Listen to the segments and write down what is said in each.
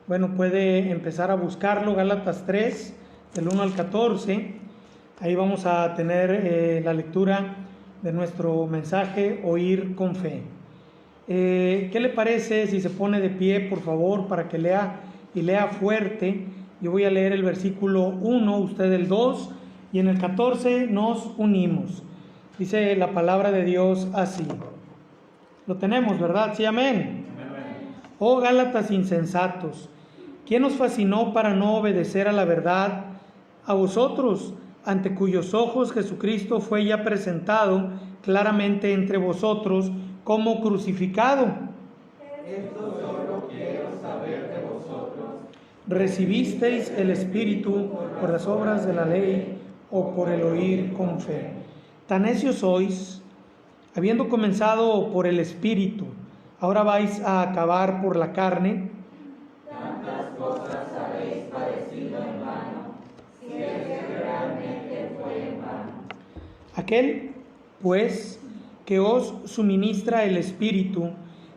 bueno, puede empezar a buscarlo, Gálatas 3, del 1 al 14. Ahí vamos a tener la lectura de nuestro mensaje, Oír con Fe. ¿Qué le parece si se pone de pie, por favor, para que lea y lea fuerte? Yo voy a leer el versículo 1, usted el 2, y en el 14 nos unimos. Dice la palabra de Dios así. Lo tenemos, ¿verdad? Sí, amén. Oh Gálatas insensatos, ¿quién os fascinó para no obedecer a la verdad? A vosotros, ante cuyos ojos Jesucristo fue ya presentado claramente entre vosotros como crucificado. Esto solo quiero saber de vosotros. ¿Recibisteis el Espíritu por las obras de la ley o por el oír con fe? Tan necios sois, habiendo comenzado por el Espíritu, ahora vais a acabar por la carne. Tantas cosas habéis padecido en vano, si es que realmente fue en vano. Aquel, pues, que os suministra el Espíritu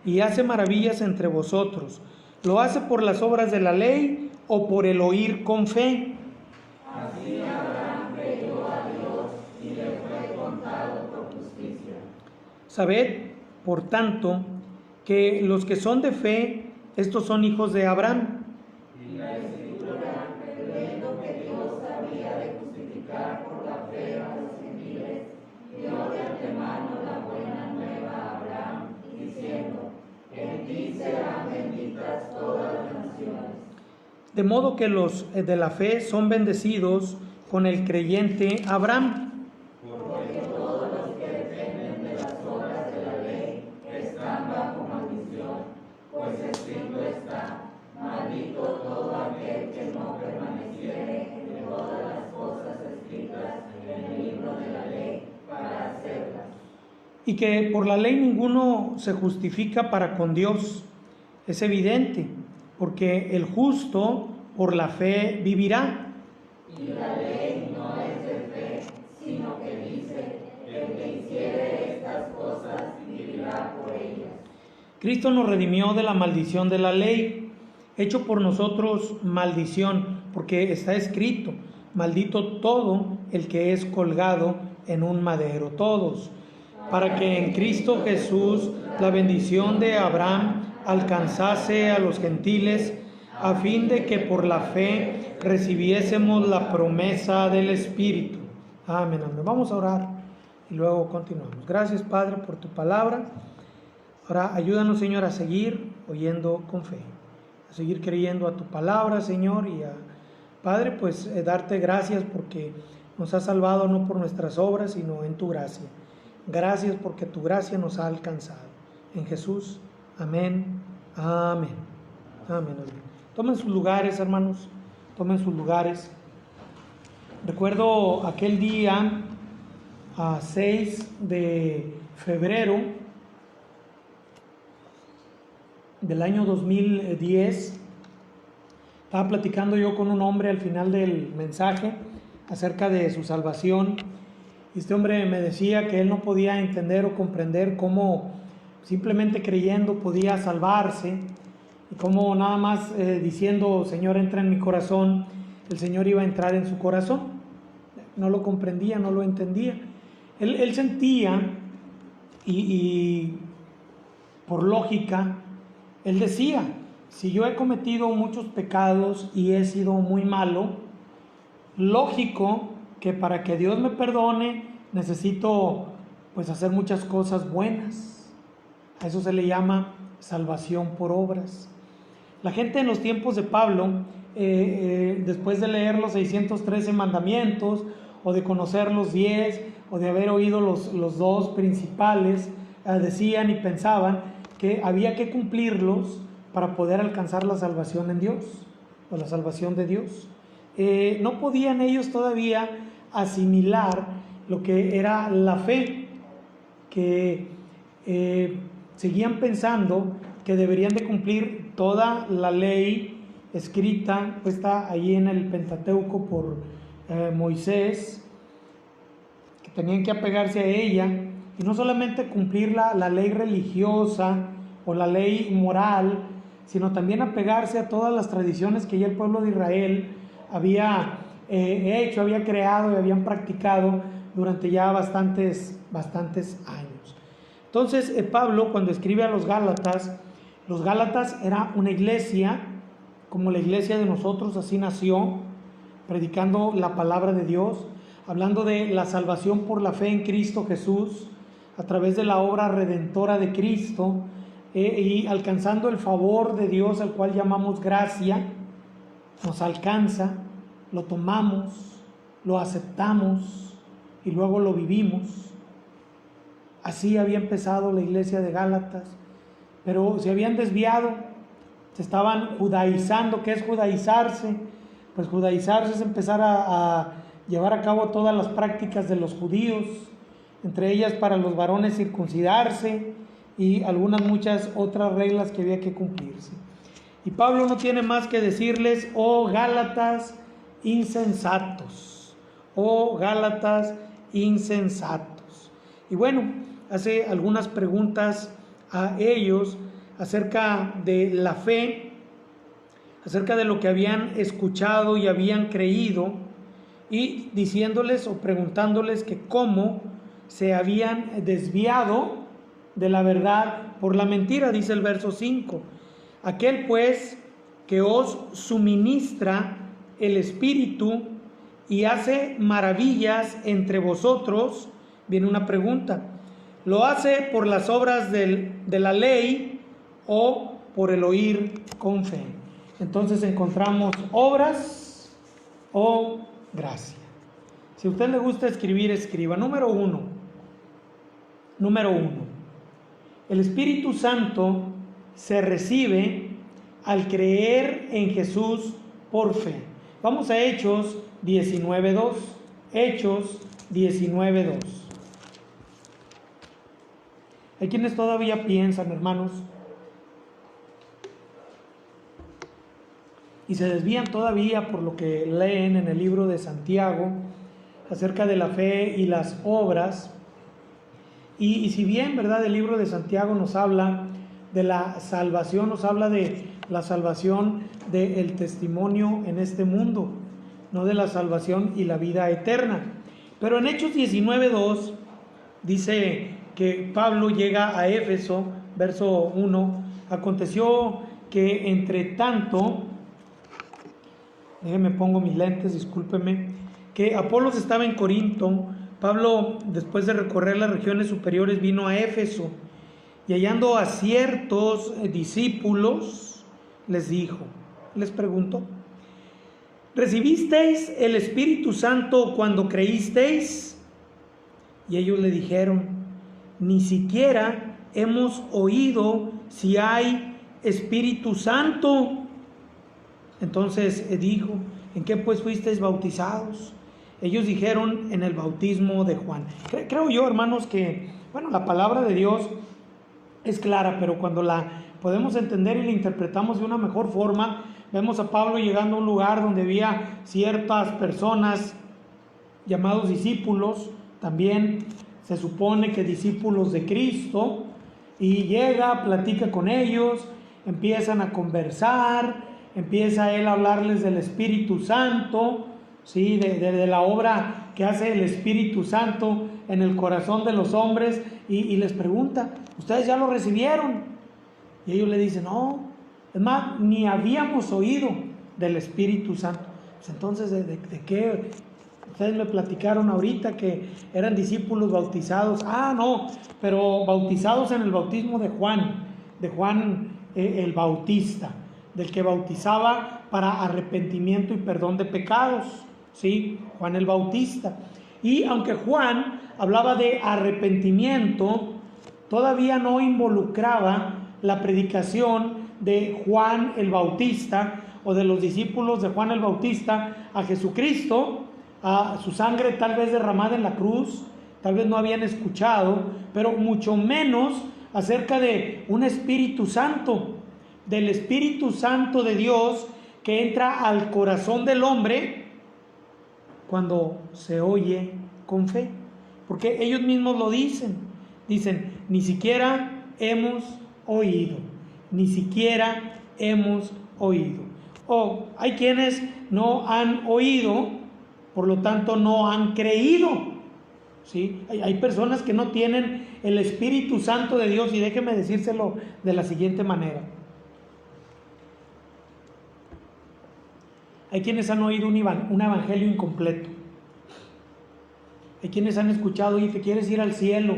y hace maravillas entre vosotros, ¿lo hace por las obras de la ley o por el oír con fe? Así Abraham creyó a Dios y le fue contado por justicia. Sabed, por tanto, que los que son de fe, estos son hijos de Abraham. Y la Escritura, creyendo que Dios había de justificar por la fe a los gentiles, dio de antemano la buena nueva a Abraham, diciendo: en ti serán benditas todas las naciones. De modo que los de la fe son bendecidos con el creyente Abraham. Porque todos los que dependen de las obras de la ley están bajo maldición, pues escrito está: maldito todo aquel que no permaneciere en todas las cosas escritas en el libro de la ley para hacerlas. Y que por la ley ninguno se justifica para con Dios. Es evidente, porque el justo por la fe vivirá. Y la ley no es de fe, sino que dice: el que hiciere estas cosas vivirá por ellas. Cristo nos redimió de la maldición de la ley, hecho por nosotros maldición, porque está escrito: maldito todo el que es colgado en un madero. Todos, para que en Cristo Jesús la bendición de Abraham alcanzase a los gentiles, a fin de que por la fe recibiésemos la promesa del Espíritu. Amén, amén. Vamos a orar y luego continuamos. Gracias, Padre, por tu palabra. Ahora ayúdanos, Señor, a seguir oyendo con fe, a seguir creyendo a tu palabra, Señor, y a, Padre, pues darte gracias porque nos has salvado no por nuestras obras, sino en tu gracia. Gracias porque tu gracia nos ha alcanzado. En Jesús, amén, amén, amén, amén. Tomen sus lugares, hermanos, tomen sus lugares. Recuerdo aquel día, a 6 de febrero del año 2010, estaba platicando yo con un hombre al final del mensaje acerca de su salvación. Este hombre me decía que él no podía entender o comprender cómo simplemente creyendo podía salvarse, y cómo nada más diciendo: Señor, entra en mi corazón, el Señor iba a entrar en su corazón. No lo comprendía, no lo entendía. Él sentía y por lógica, él decía: si yo he cometido muchos pecados y he sido muy malo, lógico que para que Dios me perdone necesito pues hacer muchas cosas buenas. A eso se le llama salvación por obras. La gente en los tiempos de Pablo, después de leer los 613 mandamientos, o de conocer los 10, o de haber oído los dos principales, decían y pensaban que había que cumplirlos para poder alcanzar la salvación en Dios, o la salvación de Dios. No podían ellos todavía asimilar lo que era la fe, que seguían pensando que deberían de cumplir toda la ley escrita, puesta ahí en el Pentateuco por Moisés, que tenían que apegarse a ella, y no solamente cumplir la ley religiosa o la ley moral, sino también apegarse a todas las tradiciones que ya el pueblo de Israel había hecho, había creado y habían practicado durante ya bastantes años. Entonces Pablo, cuando escribe a los Gálatas era una iglesia como la iglesia de nosotros, así nació, predicando la palabra de Dios, hablando de la salvación por la fe en Cristo Jesús, a través de la obra redentora de Cristo, y alcanzando el favor de Dios, al cual llamamos gracia. Nos alcanza, lo tomamos, lo aceptamos y luego lo vivimos. Así había empezado la iglesia de Gálatas, pero se habían desviado, se estaban judaizando. ¿Qué es judaizarse? Pues judaizarse es empezar a llevar a cabo todas las prácticas de los judíos, entre ellas para los varones circuncidarse y muchas otras reglas que había que cumplirse. Y Pablo no tiene más que decirles: oh Gálatas insensatos, oh Gálatas insensatos. Y bueno, hace algunas preguntas a ellos acerca de la fe, acerca de lo que habían escuchado y habían creído, y diciéndoles o preguntándoles que cómo se habían desviado de la verdad por la mentira. Dice el verso 5: aquel pues que os suministra el Espíritu y hace maravillas entre vosotros. Viene una pregunta: ¿lo hace por las obras de la ley o por el oír con fe? Entonces encontramos obras o gracia. Si a usted le gusta escribir, escriba. Número uno, el Espíritu Santo se recibe al creer en Jesús por fe. Vamos a Hechos 19:2. Hechos 19:2. Hay quienes todavía piensan, hermanos, y se desvían todavía por lo que leen en el libro de Santiago acerca de la fe y las obras. Y si bien, ¿verdad?, el libro de Santiago nos habla de la salvación, nos habla de la salvación del testimonio en este mundo, no de la salvación y la vida eterna. Pero en Hechos 19:2 dice que Pablo llega a Éfeso, verso 1: aconteció que entre tanto, déjenme pongo mis lentes, discúlpeme, que Apolos estaba en Corinto, Pablo, después de recorrer las regiones superiores, vino a Éfeso, y hallando a ciertos discípulos, les preguntó: ¿recibisteis el Espíritu Santo cuando creísteis? Y ellos le dijeron: ni siquiera hemos oído si hay Espíritu Santo. Entonces dijo: ¿en qué pues fuisteis bautizados? Ellos dijeron: en el bautismo de Juan. Creo yo, hermanos, que la palabra de Dios es clara, pero cuando la podemos entender y la interpretamos de una mejor forma, vemos a Pablo llegando a un lugar donde había ciertas personas llamados discípulos, también se supone que discípulos de Cristo, y llega, platica con ellos, empiezan a conversar, empieza él a hablarles del Espíritu Santo, ¿sí? de la obra que hace el Espíritu Santo en el corazón de los hombres, y les pregunta: ¿ustedes ya lo recibieron? Y ellos le dicen: no, es más, ni habíamos oído del Espíritu Santo. Pues entonces, ¿de qué? Ustedes me platicaron ahorita que eran discípulos bautizados. No, pero bautizados en el bautismo de Juan el Bautista, del que bautizaba para arrepentimiento y perdón de pecados, ¿sí? Juan el Bautista. Y aunque Juan hablaba de arrepentimiento, todavía no involucraba la predicación de Juan el Bautista o de los discípulos de Juan el Bautista a Jesucristo, a su sangre tal vez derramada en la cruz. Tal vez no habían escuchado, pero mucho menos acerca de un Espíritu Santo, del Espíritu Santo de Dios que entra al corazón del hombre cuando se oye con fe. Porque ellos mismos lo dicen, ni siquiera hemos oído, ni siquiera hemos oído. O hay quienes no han oído, por lo tanto no han creído. ¿Sí? Hay personas que no tienen el Espíritu Santo de Dios, y déjeme decírselo de la siguiente manera. Hay quienes han oído un evangelio incompleto. Hay quienes han escuchado: y te quieres ir al cielo.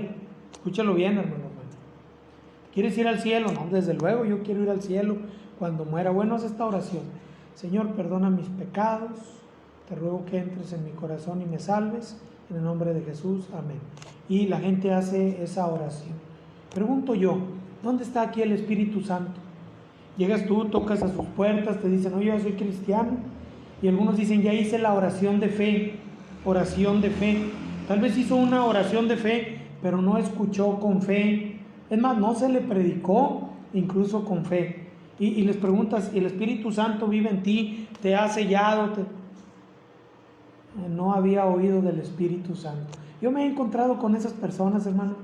Escúchalo bien, hermano. ¿Quieres ir al cielo? No, desde luego yo quiero ir al cielo cuando muera. Bueno, haz esta oración: Señor, perdona mis pecados, te ruego que entres en mi corazón y me salves, en el nombre de Jesús, amén. Y la gente hace esa oración. Pregunto yo, ¿dónde está aquí el Espíritu Santo? Llegas tú, tocas a sus puertas, te dicen: oye, yo soy cristiano, y algunos dicen: ya hice la oración de fe. Oración de fe. Tal vez hizo una oración de fe, pero no escuchó con fe. Es más, no se le predicó incluso con fe. Y les preguntas: ¿y el Espíritu Santo vive en ti? ¿Te ha sellado? No había oído del Espíritu Santo. Yo me he encontrado con esas personas, hermano,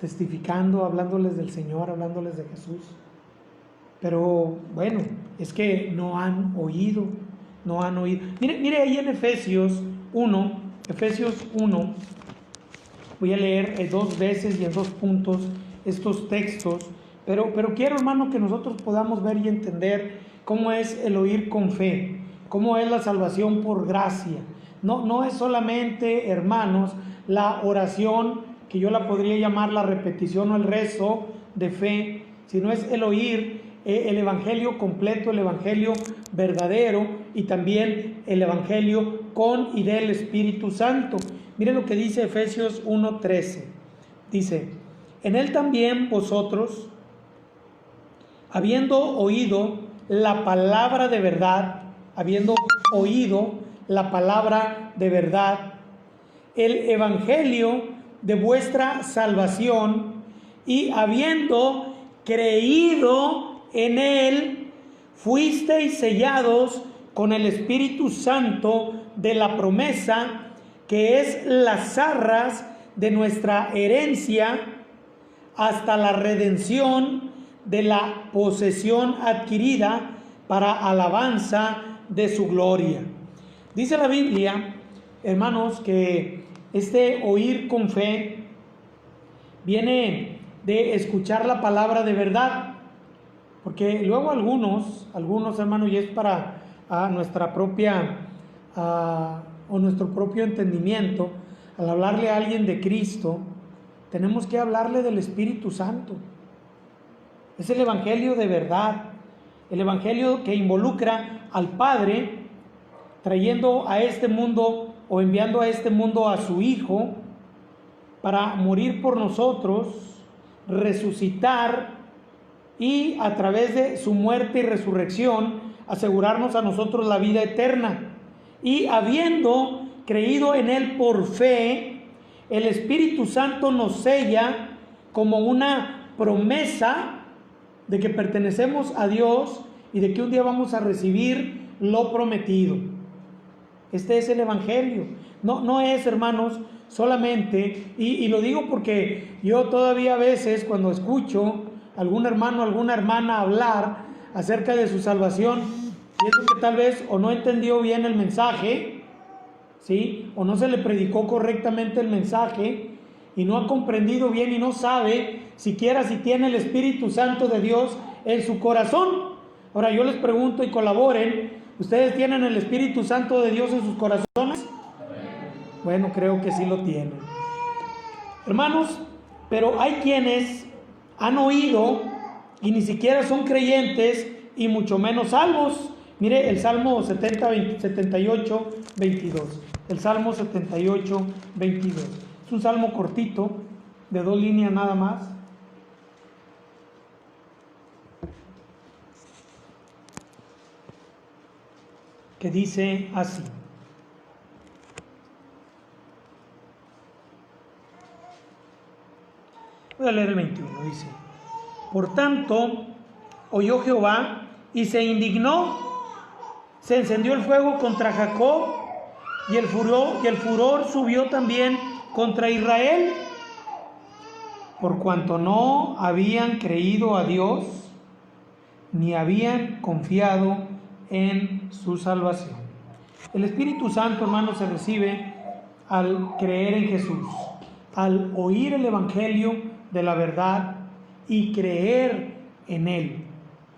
testificando, hablándoles del Señor, hablándoles de Jesús. Pero bueno, es que no han oído, no han oído. Mire ahí en Efesios 1, voy a leer 2 veces y en 2 puntos estos textos, pero quiero, hermano, que nosotros podamos ver y entender cómo es el oír con fe, cómo es la salvación por gracia. No es solamente, hermanos, la oración, que yo la podría llamar la repetición o el rezo de fe, sino es el oír el evangelio completo, el evangelio verdadero, y también el evangelio con y del Espíritu Santo. Miren lo que dice Efesios 1:13. Dice: en él también vosotros, habiendo oído la palabra de verdad, el evangelio de vuestra salvación, y habiendo creído en él, fuisteis sellados con el Espíritu Santo de la promesa, que es las arras de nuestra herencia, hasta la redención de la posesión adquirida para alabanza de su gloria. Dice la Biblia, hermanos, que este oír con fe viene de escuchar la palabra de verdad, porque luego algunos hermanos, y es para nuestra propia o nuestro propio entendimiento, al hablarle a alguien de Cristo, tenemos que hablarle del Espíritu Santo. Es el evangelio de verdad, el evangelio que involucra al Padre trayendo a este mundo, o enviando a este mundo a su Hijo para morir por nosotros, resucitar, y a través de su muerte y resurrección asegurarnos a nosotros la vida eterna. Y habiendo creído en él por fe, el Espíritu Santo nos sella como una promesa de que pertenecemos a Dios y de que un día vamos a recibir lo prometido. Este es el evangelio. No es, hermanos, solamente, y lo digo porque yo todavía a veces, cuando escucho a algún hermano, alguna hermana hablar acerca de su salvación, pienso que tal vez o no entendió bien el mensaje, ¿sí?, o no se le predicó correctamente el mensaje, y no ha comprendido bien y no sabe siquiera si tiene el Espíritu Santo de Dios en su corazón. Ahora yo les pregunto, y colaboren: ¿ustedes tienen el Espíritu Santo de Dios en sus corazones? Bueno, creo que sí lo tienen, hermanos. Pero hay quienes han oído y ni siquiera son creyentes, y mucho menos salvos. Mire el Salmo 78, 22. El Salmo 78, 22. Es un salmo cortito, de 2 líneas nada más. Que dice así: voy a leer el 21, dice: por tanto, oyó Jehová y se indignó, se encendió el fuego contra Jacob, y el furor subió también contra Israel, por cuanto no habían creído a Dios, ni habían confiado en su salvación. El Espíritu Santo, hermanos, se recibe al creer en Jesús, al oír el Evangelio de la verdad y creer en Él,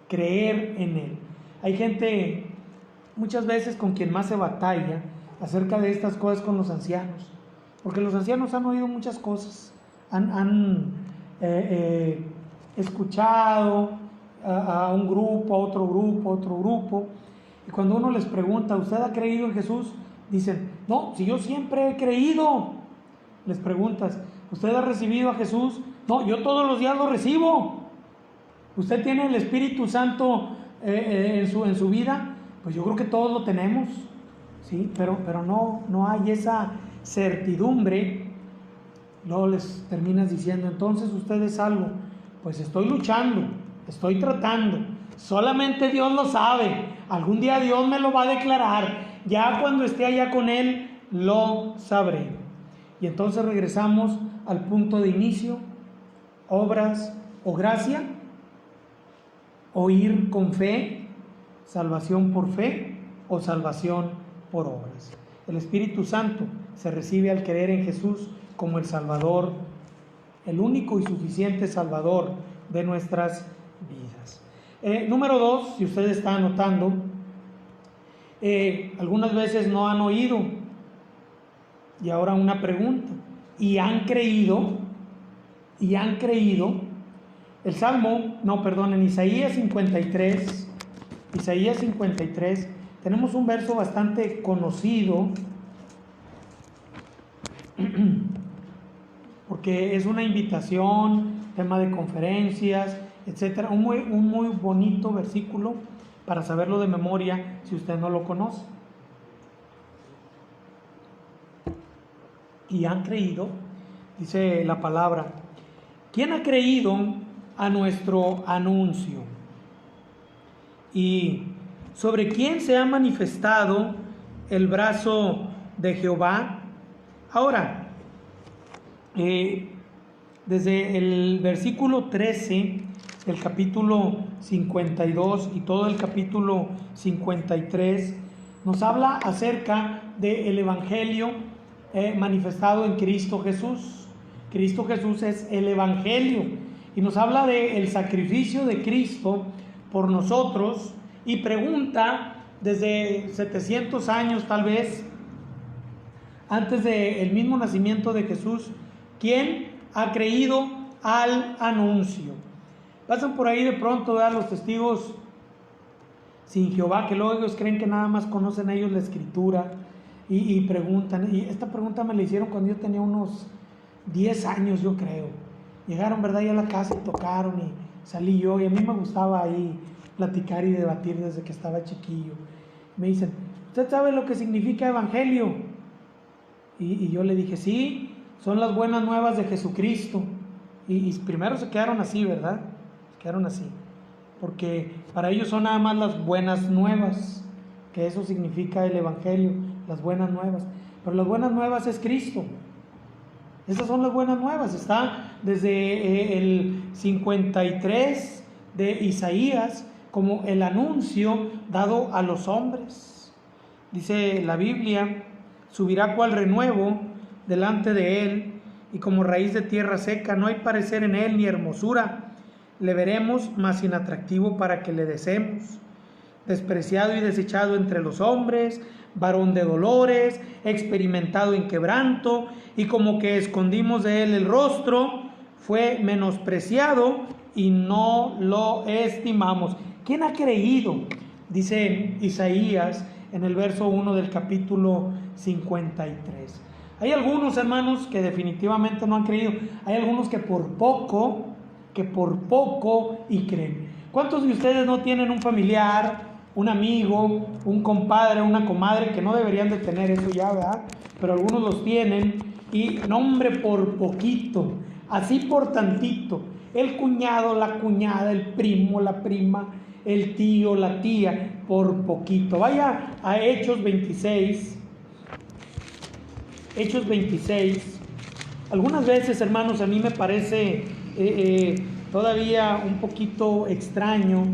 creer en Él. Hay gente muchas veces con quien más se batalla acerca de estas cosas con los ancianos, porque los ancianos han oído muchas cosas, han escuchado a un grupo, a otro grupo, a otro grupo, y cuando uno les pregunta, ¿usted ha creído en Jesús? Dicen, no, si yo siempre he creído. Les preguntas, ¿usted ha recibido a Jesús? No, yo todos los días lo recibo. ¿Usted tiene el Espíritu Santo en su vida? Pues yo creo que todos lo tenemos, ¿sí? Pero no hay esa certidumbre. Luego les terminas diciendo, entonces usted es algo. Pues estoy luchando, estoy tratando. Solamente Dios lo sabe. Algún día Dios me lo va a declarar. Ya cuando esté allá con Él, lo sabré. Y entonces regresamos al punto de inicio: obras o gracia, oír con fe, salvación por fe o salvación por obras. El Espíritu Santo se recibe al creer en Jesús como el Salvador, el único y suficiente Salvador de nuestras vidas. Número 2, si usted está anotando, algunas veces no han oído. Y ahora una pregunta: ¿y han creído? ¿Y han creído? El Salmo, en Isaías 53, tenemos un verso bastante conocido, porque es una invitación, tema de conferencias, etcétera. Un muy bonito versículo para saberlo de memoria si usted no lo conoce. Y han creído, dice la palabra. ¿Quién ha creído a nuestro anuncio? ¿Y sobre quién se ha manifestado el brazo de Jehová? Ahora, desde el versículo 13 del capítulo 52 y todo el capítulo 53 nos habla acerca del Evangelio manifestado en Cristo Jesús. Cristo Jesús es el Evangelio y nos habla del sacrificio de Cristo por nosotros, y pregunta desde 700 años tal vez antes del mismo nacimiento de Jesús: ¿quién ha creído al anuncio? Pasan por ahí de pronto los testigos sin Jehová, que luego ellos creen que nada más conocen ellos la Escritura, y preguntan, y esta pregunta me la hicieron cuando yo tenía unos 10 años, yo creo. Llegaron, ¿verdad?, ya a la casa y tocaron, y salí yo, y a mí me gustaba ahí platicar y debatir desde que estaba chiquillo. Me dicen, ¿usted sabe lo que significa evangelio? Y yo le dije, sí, son las buenas nuevas de Jesucristo. Y primero se quedaron así, ¿verdad? Se quedaron así, porque para ellos son nada más las buenas nuevas, que eso significa el evangelio, las buenas nuevas. Pero las buenas nuevas es Cristo. Esas son las buenas nuevas. Está desde el 53 de Isaías como el anuncio dado a los hombres. Dice la Biblia: subirá cual renuevo delante de él, y como raíz de tierra seca, no hay parecer en él ni hermosura. Le veremos, mas inatractivo para que le deseemos. Despreciado y desechado entre los hombres, varón de dolores, experimentado en quebranto, y como que escondimos de él el rostro, fue menospreciado y no lo estimamos. ¿Quién ha creído? Dice Isaías en el verso 1 del capítulo 53. Hay algunos, hermanos, que definitivamente no han creído. Hay algunos que por poco y creen. ¿Cuántos de ustedes no tienen un familiar, un amigo, un compadre, una comadre que no deberían de tener eso ya, ¿verdad? Pero algunos los tienen, y no, hombre, por poquito, así por tantito, el cuñado, la cuñada, el primo, la prima, el tío, la tía, por poquito. Vaya a Hechos 26. Hechos 26. Algunas veces, hermanos, a mí me parece todavía un poquito extraño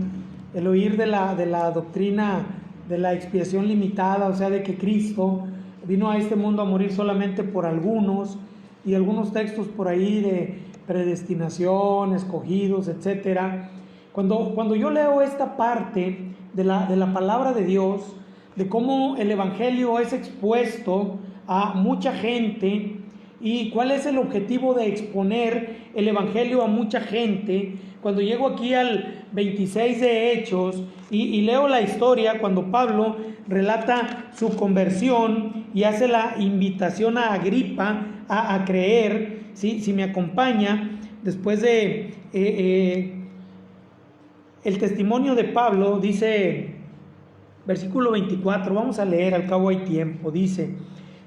el oír de la doctrina de la expiación limitada, o sea, de que Cristo vino a este mundo a morir solamente por algunos, y algunos textos por ahí de predestinación, escogidos, etcétera. Cuando yo leo esta parte de la palabra de Dios, de cómo el Evangelio es expuesto a mucha gente y cuál es el objetivo de exponer el Evangelio a mucha gente, cuando llego aquí al 26 de Hechos y leo la historia cuando Pablo relata su conversión y hace la invitación a Agripa a creer, ¿sí? Si me acompaña, después de el testimonio de Pablo, dice versículo 24, vamos a leer, al cabo hay tiempo, dice: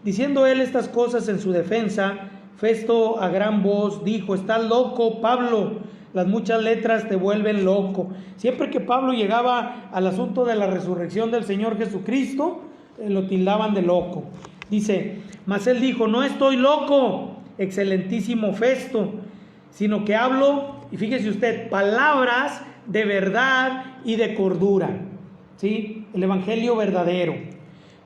diciendo él estas cosas en su defensa, Festo a gran voz dijo: estás loco, Pablo, las muchas letras te vuelven loco. Siempre que Pablo llegaba al asunto de la resurrección del Señor Jesucristo, lo tildaban de loco. Dice: mas él dijo: no estoy loco, excelentísimo Festo, sino que hablo, y fíjese usted, palabras de verdad y de cordura, ¿sí? El evangelio verdadero.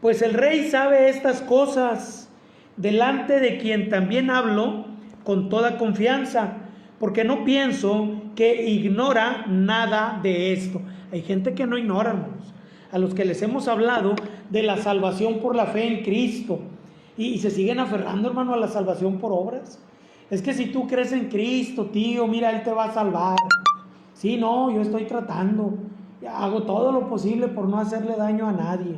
Pues el rey sabe estas cosas, delante de quien también hablo con toda confianza, porque no pienso que ignora nada de esto. Hay gente que no ignora, hermanos, a los que les hemos hablado de la salvación por la fe en Cristo, y se siguen aferrando, hermano, a la salvación por obras. Es que si tú crees en Cristo, tío, mira, Él te va a salvar. Sí, no, yo estoy tratando, hago todo lo posible por no hacerle daño a nadie,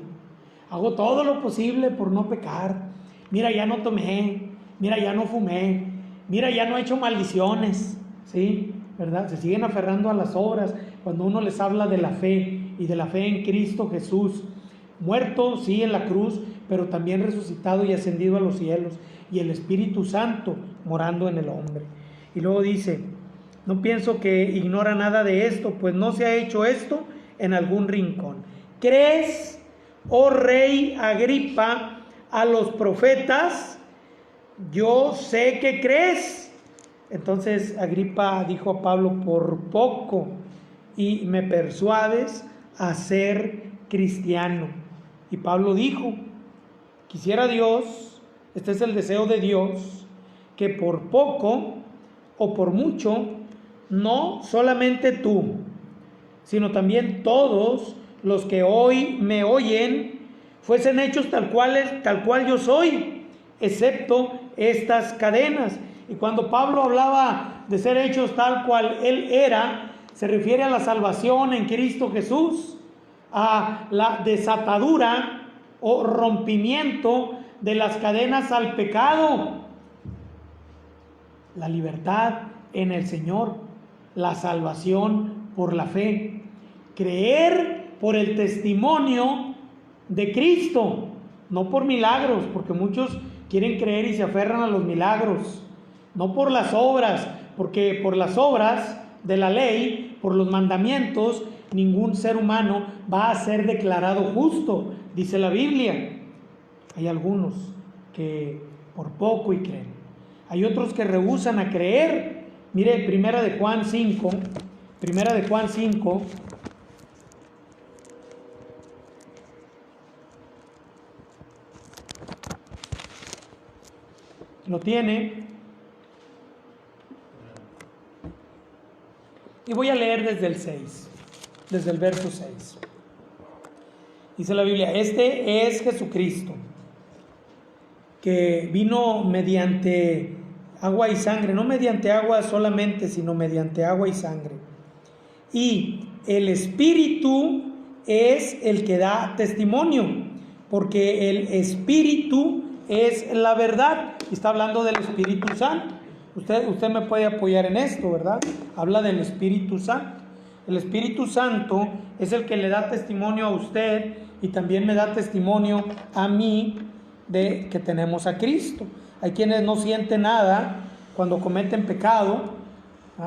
hago todo lo posible por no pecar. Mira, ya no tomé, mira, ya no fumé, mira, ya no he hecho maldiciones, ¿sí? ¿Verdad? Se siguen aferrando a las obras cuando uno les habla de la fe y de la fe en Cristo Jesús, muerto, sí, en la cruz, pero también resucitado y ascendido a los cielos, y el Espíritu Santo morando en el hombre. Y luego dice: no pienso que ignora nada de esto, pues no se ha hecho esto en algún rincón. ¿Crees, oh rey Agripa, a los profetas? Yo sé que crees. Entonces Agripa dijo a Pablo: por poco y me persuades a ser cristiano. Y Pablo dijo: quisiera Dios, este es el deseo de Dios, que por poco o por mucho, no solamente tú, sino también todos los que hoy me oyen, fuesen hechos tal cual yo soy, excepto estas cadenas. Y cuando Pablo hablaba de ser hechos tal cual él era, se refiere a la salvación en Cristo Jesús, a la desatadura o rompimiento de las cadenas al pecado, la libertad en el Señor, la salvación por la fe, creer por el testimonio de Cristo, no por milagros, porque muchos quieren creer y se aferran a los milagros, no por las obras, porque por las obras de la ley, por los mandamientos, ningún ser humano va a ser declarado justo, dice la Biblia. Hay algunos que por poco y creen. Hay otros que rehúsan a creer. Mire, Primera de Juan 5, lo tiene. Y voy a leer desde el 6, desde el verso 6. Dice la Biblia: este es Jesucristo, que vino mediante agua y sangre, no mediante agua solamente, sino mediante agua y sangre. Y el Espíritu es el que da testimonio, porque el Espíritu es la verdad. Está hablando del Espíritu Santo. Usted me puede apoyar en esto, ¿verdad? Habla del Espíritu Santo. El Espíritu Santo es el que le da testimonio a usted y también me da testimonio a mí de que tenemos a Cristo. Hay quienes no sienten nada cuando cometen pecado,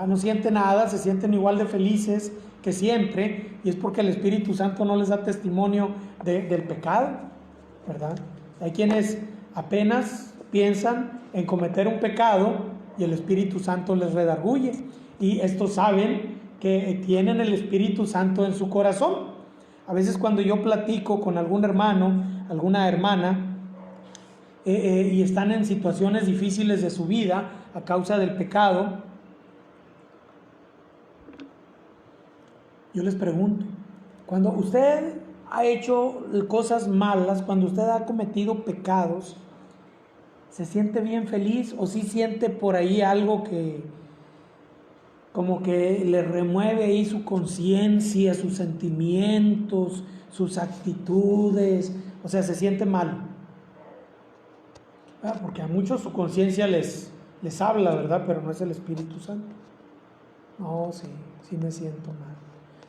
no sienten nada, se sienten igual de felices que siempre, y es porque el Espíritu Santo no les da testimonio del pecado, ¿verdad? Hay quienes apenas piensan en cometer un pecado y el Espíritu Santo les redarguye, y estos saben que tienen el Espíritu Santo en su corazón. A veces cuando yo platico con algún hermano, alguna hermana, y están en situaciones difíciles de su vida a causa del pecado, yo les pregunto, cuando usted ha hecho cosas malas, cuando usted ha cometido pecados, ¿se siente bien feliz o sí siente por ahí algo que como que le remueve ahí su conciencia, sus sentimientos, sus actitudes? O sea, se siente mal. Porque a muchos su conciencia les habla, ¿verdad? Pero no es el Espíritu Santo. No, sí me siento mal.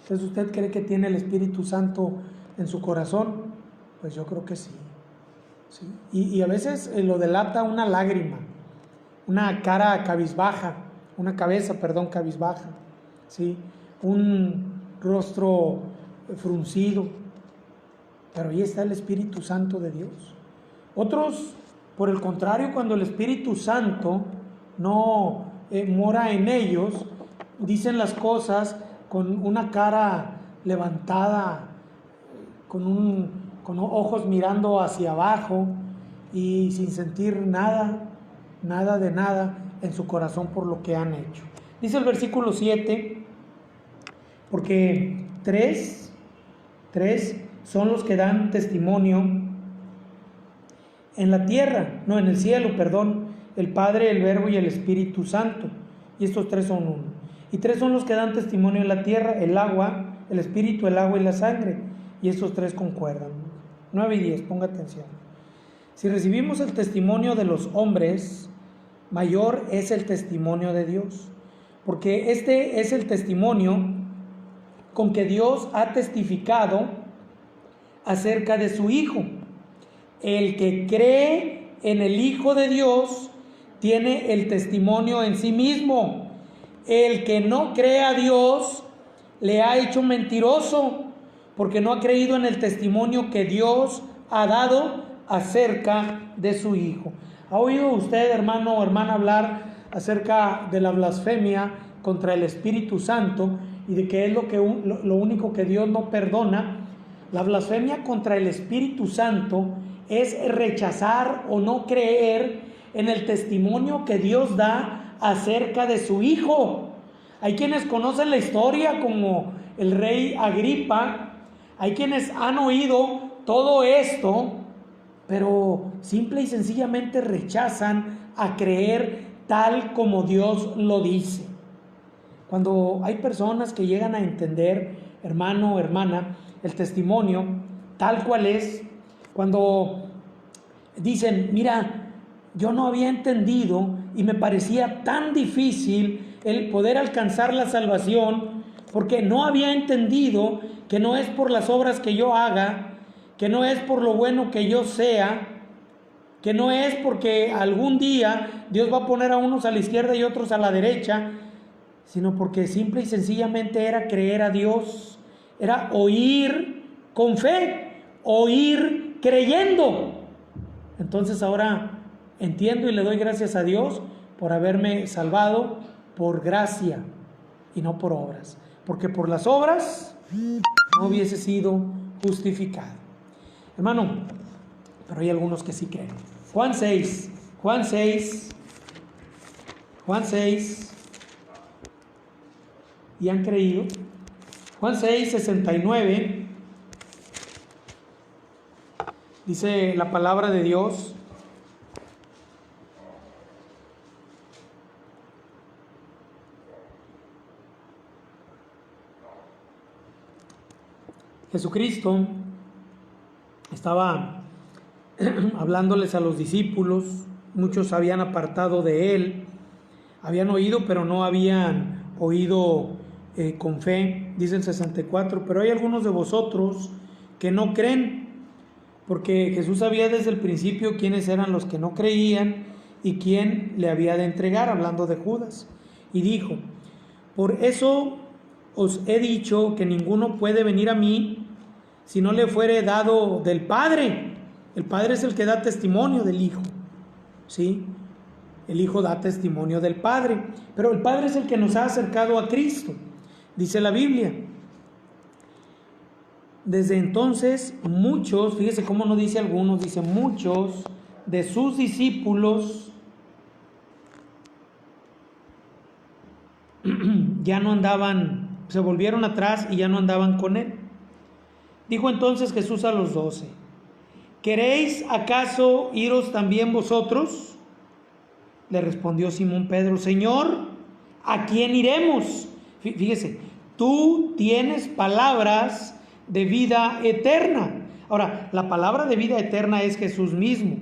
Entonces, ¿usted cree que tiene el Espíritu Santo en su corazón? Pues yo creo que sí. ¿Sí? Y a veces lo delata una lágrima, una cara cabizbaja, una cabeza, cabizbaja, ¿sí? Un rostro fruncido, pero ahí está el Espíritu Santo de Dios. Otros, por el contrario, cuando el Espíritu Santo no mora en ellos, dicen las cosas con una cara levantada, con ojos mirando hacia abajo y sin sentir nada en su corazón por lo que han hecho. Dice el versículo 7, porque tres son los que dan testimonio en la tierra, no, en el cielo, el Padre, el Verbo y el Espíritu Santo, y estos tres son uno. Y tres son los que dan testimonio en la tierra, el agua, el Espíritu, el agua y la sangre, y estos tres concuerdan. 9 y 10, ponga atención. Si recibimos el testimonio de los hombres, mayor es el testimonio de Dios, porque este es el testimonio con que Dios ha testificado acerca de su Hijo. El que cree en el Hijo de Dios tiene el testimonio en sí mismo. El que no cree a Dios le ha hecho mentiroso, porque no ha creído en el testimonio que Dios ha dado acerca de su Hijo. ¿Ha oído usted, hermano o hermana, hablar acerca de la blasfemia contra el Espíritu Santo y de que es lo único que Dios no perdona? La blasfemia contra el Espíritu Santo es rechazar o no creer en el testimonio que Dios da acerca de su Hijo. Hay quienes conocen la historia como el rey Agripa, hay quienes han oído todo esto, pero simple y sencillamente rechazan a creer tal como Dios lo dice. Cuando hay personas que llegan a entender, hermano o hermana, el testimonio tal cual es, cuando dicen, mira, yo no había entendido y me parecía tan difícil el poder alcanzar la salvación, porque no había entendido que no es por las obras que yo haga, que no es por lo bueno que yo sea, que no es porque algún día Dios va a poner a unos a la izquierda y otros a la derecha, sino porque simple y sencillamente era creer a Dios, era oír con fe, oír creyendo. Entonces ahora entiendo y le doy gracias a Dios por haberme salvado por gracia y no por obras, porque por las obras no hubiese sido justificado. Hermano, pero hay algunos que sí creen. Juan 6, y han creído. Juan 6, 69, dice la palabra de Dios: Jesucristo estaba hablándoles a los discípulos, muchos habían apartado de él, habían oído pero no habían oído con fe, dice el 64, pero hay algunos de vosotros que no creen, porque Jesús sabía desde el principio quiénes eran los que no creían y quién le había de entregar, hablando de Judas, y dijo: por eso os he dicho que ninguno puede venir a mí si no le fuere dado del Padre. El Padre es el que da testimonio del Hijo, ¿sí? El Hijo da testimonio del Padre, pero el Padre es el que nos ha acercado a Cristo. dice la Biblia. Desde entonces muchos, fíjese cómo no dice algunos, dice muchos de sus discípulos ya no andaban, se volvieron atrás y ya no andaban con él. Dijo entonces Jesús a los 12: ¿queréis acaso iros también vosotros? Le respondió Simón Pedro: Señor, ¿a quién iremos? Fíjese, tú tienes palabras de vida eterna. Ahora, la palabra de vida eterna es Jesús mismo.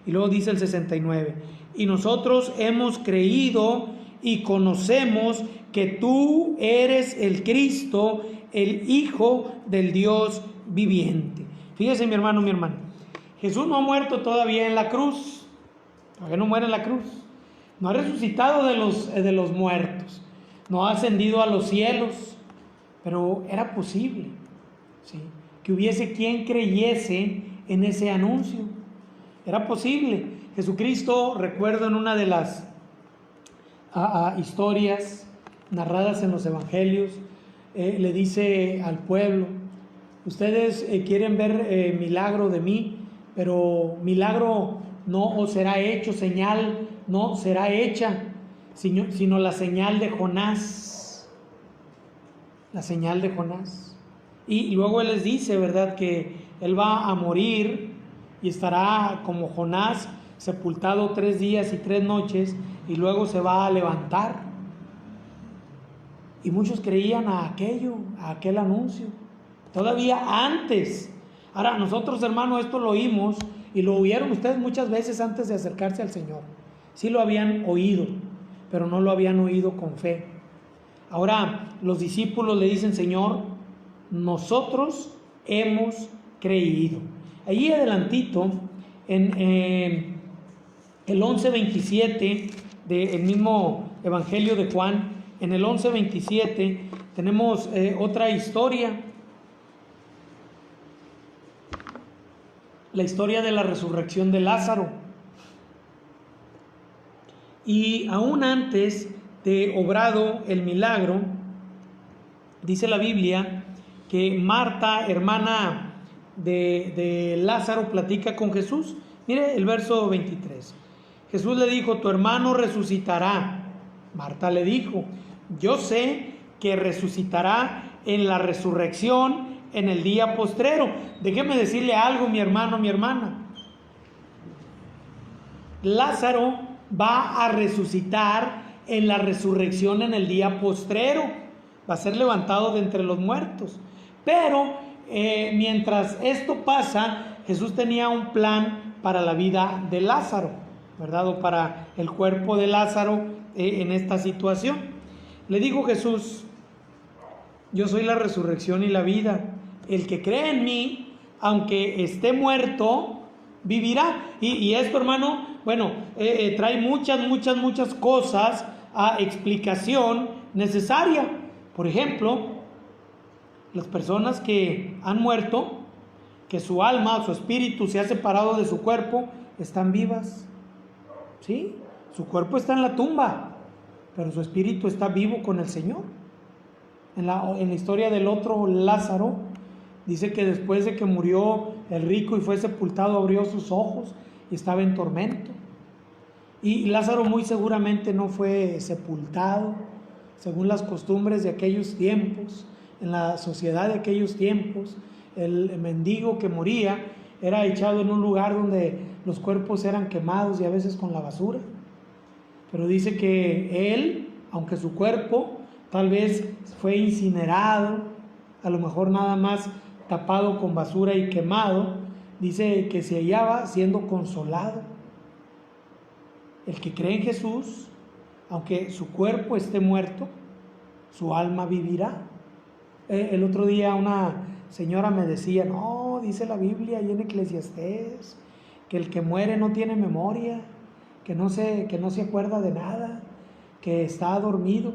Y luego dice el 69: y nosotros hemos creído y conocemos que tú eres el Cristo, el Hijo del Dios viviente. Fíjese, mi hermano, mi hermana, Jesús no ha muerto todavía en la cruz. Todavía no muere en la cruz. No ha resucitado de los muertos. No ha ascendido a los cielos. Pero era posible, ¿sí?, que hubiese quien creyese en ese anuncio. Era posible. Jesucristo, recuerdo en una de las historias narradas en los evangelios, le dice al pueblo: ustedes quieren ver milagro de mí, pero milagro no os será hecho, señal no será hecha, sino la señal de Jonás. La señal de Jonás. Y luego Él les dice, ¿verdad?, que Él va a morir y estará como Jonás, sepultado 3 días y 3 noches, y luego se va a levantar. Y muchos creían a aquel anuncio, todavía antes. Ahora, nosotros, hermano, esto lo oímos y lo oyeron ustedes muchas veces antes de acercarse al Señor. Sí lo habían oído, pero no lo habían oído con fe. Ahora, los discípulos le dicen: Señor, nosotros hemos creído. Allí adelantito, en el 11:27 del mismo Evangelio de Juan, en el 11:27 tenemos otra historia. La historia de la resurrección de Lázaro. Y aún antes de obrado el milagro, dice la Biblia que Marta, hermana de Lázaro, platica con Jesús. Mire el verso 23. Jesús le dijo: tu hermano resucitará. Marta le dijo: yo sé que resucitará en la resurrección en el día postrero. Déjeme decirle algo, mi hermano, mi hermana. Lázaro va a resucitar en la resurrección en el día postrero. Va a ser levantado de entre los muertos. Pero mientras esto pasa, Jesús tenía un plan para la vida de Lázaro, ¿verdad? O para el cuerpo de Lázaro en esta situación. Le dijo Jesús: yo soy la resurrección y la vida. El que cree en mí, aunque esté muerto, vivirá. Y esto, hermano, bueno, trae muchas cosas a explicación necesaria. Por ejemplo, las personas que han muerto, que su alma, su espíritu se ha separado de su cuerpo, están vivas. ¿Sí? Su cuerpo está en la tumba, pero su espíritu está vivo con el Señor. En la historia del otro Lázaro, dice que después de que murió el rico y fue sepultado, abrió sus ojos y estaba en tormento. Y Lázaro muy seguramente no fue sepultado, según las costumbres de aquellos tiempos. En la sociedad de aquellos tiempos, el mendigo que moría era echado en un lugar donde los cuerpos eran quemados y a veces con la basura. Pero dice que él, aunque su cuerpo tal vez fue incinerado, a lo mejor nada más tapado con basura y quemado, dice que se hallaba siendo consolado. El que cree en Jesús, aunque su cuerpo esté muerto, su alma vivirá. El otro día una señora me decía: no, dice la Biblia ahí en Eclesiastés que el que muere no tiene memoria, que no se acuerda de nada, que está dormido.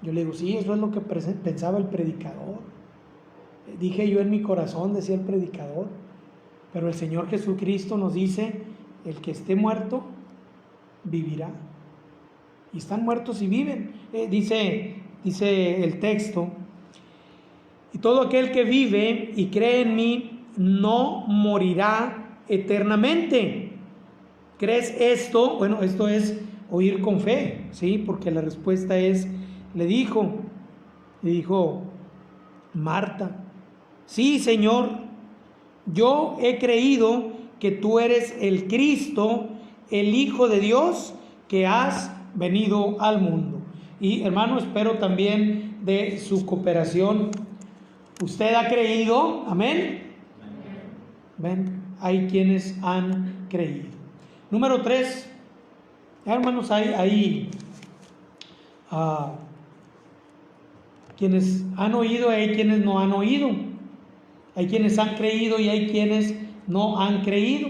Yo le digo: sí, eso es lo que pensaba el predicador. Dije yo en mi corazón, decía el predicador, pero el Señor Jesucristo nos dice: el que esté muerto vivirá. Y están muertos y viven. Dice el texto Y todo aquel que vive y cree en mí no morirá eternamente. ¿Crees esto? Bueno, esto es oír con fe, ¿sí? Porque la respuesta es, le dijo Marta, sí, Señor, yo he creído que tú eres el Cristo, el Hijo de Dios, que has venido al mundo. Y hermano, espero también de su cooperación. ¿Usted ha creído? Amén. Ven, hay quienes han creído. Número 3, hermanos, hay quienes han oído y hay quienes no han oído. Hay quienes han creído y hay quienes no han creído.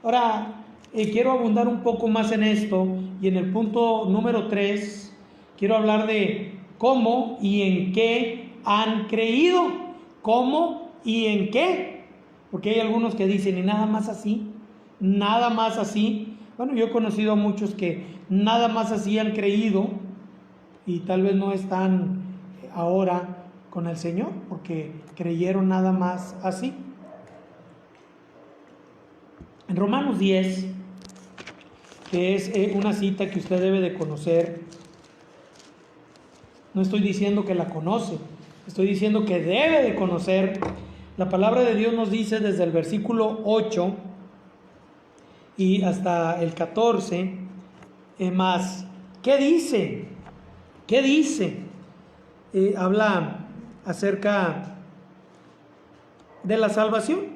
Ahora, quiero abundar un poco más en esto, y en el punto número 3 quiero hablar de cómo y en qué han creído. ¿Cómo y en qué? Porque hay algunos que dicen, y nada más así, nada más así. Bueno, yo he conocido a muchos que nada más así han creído y tal vez no están ahora con el Señor porque creyeron nada más así. En Romanos 10, que es una cita que usted debe de conocer, no estoy diciendo que la conoce, estoy diciendo que debe de conocer. La palabra de Dios nos dice desde el versículo 8 y hasta el 14, más, ¿qué dice? ¿Qué dice? Habla acerca de la salvación.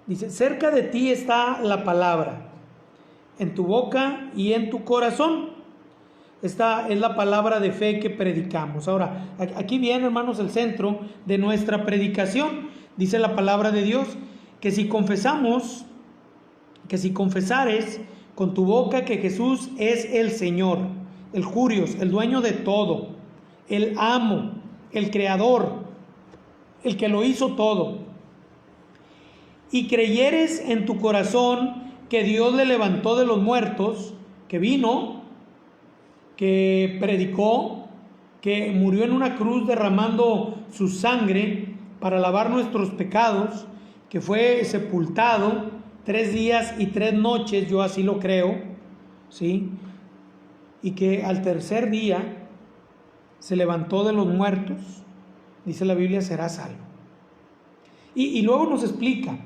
Dice, cerca de ti está la palabra, en tu boca y en tu corazón. Esta es la palabra de fe que predicamos. Ahora, aquí viene, hermanos, el centro de nuestra predicación. Dice la palabra de Dios que si confesares con tu boca que Jesús es el Señor, el Jurios, el dueño de todo, el amo, el creador, el que lo hizo todo, y creyeres en tu corazón que Dios le levantó de los muertos, que vino, que predicó, que murió en una cruz derramando su sangre para lavar nuestros pecados, que fue sepultado 3 días y 3 noches, yo así lo creo, ¿sí? Y que al tercer día se levantó de los muertos, dice la Biblia, será salvo. Y luego nos explica,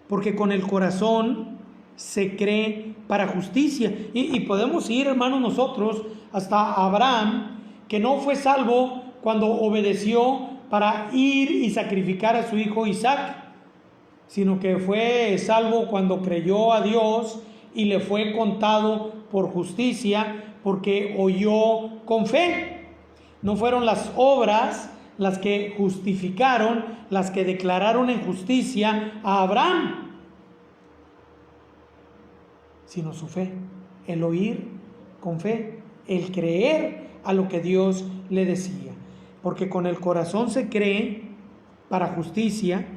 porque con el corazón se cree para justicia. Y podemos ir, hermanos, nosotros hasta Abraham, que no fue salvo cuando obedeció para ir y sacrificar a su hijo Isaac, sino que fue salvo cuando creyó a Dios y le fue contado por justicia porque oyó con fe. No fueron las obras las que justificaron, las que declararon en justicia a Abraham, sino su fe, el oír con fe, el creer a lo que Dios le decía. Porque con el corazón se cree para justicia,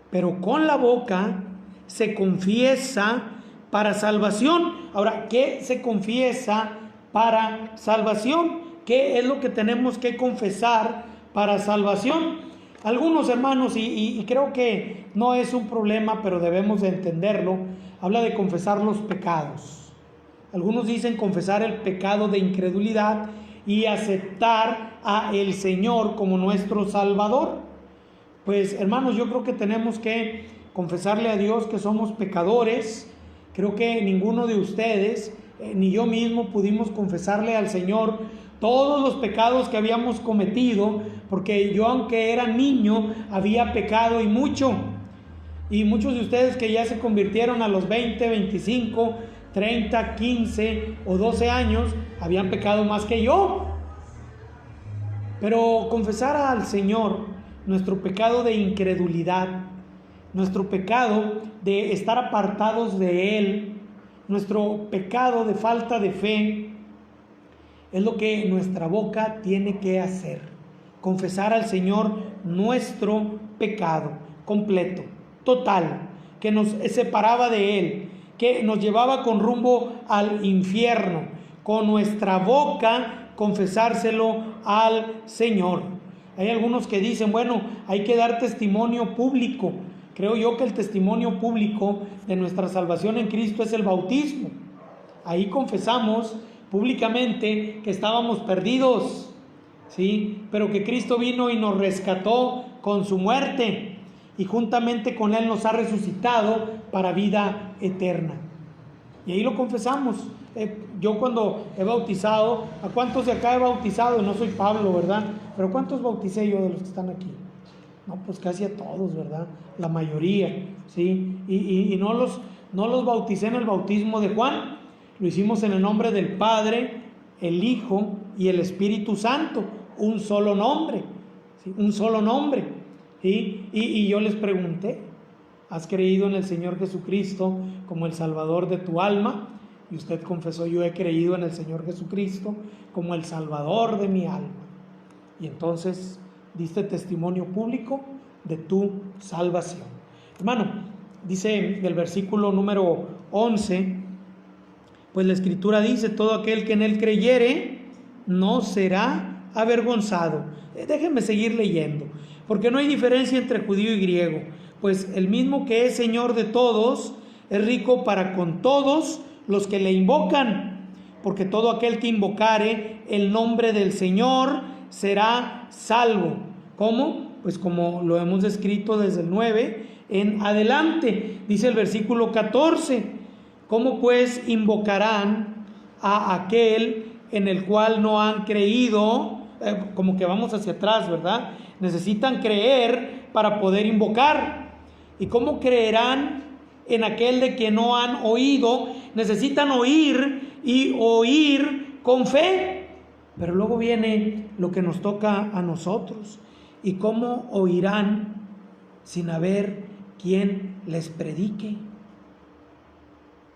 pero con la boca se confiesa para salvación. Ahora, ¿qué se confiesa para salvación? ¿Qué es lo que tenemos que confesar para salvación? Algunos hermanos, y creo que no es un problema, pero debemos de entenderlo, habla de confesar los pecados. Algunos dicen confesar el pecado de incredulidad y aceptar a el Señor como nuestro Salvador. Pues hermanos, yo creo que tenemos que confesarle a Dios que somos pecadores. Creo que ninguno de ustedes, ni yo mismo, pudimos confesarle al Señor todos los pecados que habíamos cometido, porque yo, aunque era niño, había pecado y mucho. Y muchos de ustedes que ya se convirtieron a los 20, 25, 30, 15 o 12 años, habían pecado más que yo. Pero confesar al Señor nuestro pecado de incredulidad, nuestro pecado de estar apartados de Él, nuestro pecado de falta de fe, es lo que nuestra boca tiene que hacer. Confesar al Señor nuestro pecado completo, total, que nos separaba de Él, que nos llevaba con rumbo al infierno. Con nuestra boca confesárselo al Señor. Hay algunos que dicen, bueno, hay que dar testimonio público. Creo yo que el testimonio público de nuestra salvación en Cristo es el bautismo. Ahí confesamos públicamente que estábamos perdidos, ¿sí? Pero que Cristo vino y nos rescató con su muerte y juntamente con Él nos ha resucitado para vida eterna. Y ahí lo confesamos. Yo cuando he bautizado, ¿a cuántos de acá he bautizado? No soy Pablo, ¿verdad? Pero ¿cuántos bauticé yo de los que están aquí? No, pues casi a todos, ¿verdad? La mayoría, ¿sí? Y no los bauticé en el bautismo de Juan, lo hicimos en el nombre del Padre, el Hijo y el Espíritu Santo, un solo nombre, ¿sí? Un solo nombre, ¿sí? Y yo les pregunté, ¿has creído en el Señor Jesucristo como el Salvador de tu alma? Y usted confesó, yo he creído en el Señor Jesucristo como el Salvador de mi alma. Y entonces diste testimonio público de tu salvación. Hermano, dice el versículo número 11, pues la Escritura dice, todo aquel que en Él creyere no será avergonzado. Déjenme seguir leyendo, porque no hay diferencia entre judío y griego, pues el mismo que es Señor de todos, es rico para con todos los que le invocan, porque todo aquel que invocare el nombre del Señor será salvo. ¿Cómo? Pues como lo hemos descrito desde el 9 en adelante. Dice el versículo 14, ¿cómo pues invocarán a aquel en el cual no han creído? Como que vamos hacia atrás, ¿verdad? Necesitan creer para poder invocar. ¿Y cómo creerán en aquel de que no han oído? Necesitan oír y oír con fe. Pero luego viene lo que nos toca a nosotros. ¿Y cómo oirán sin haber quien les predique?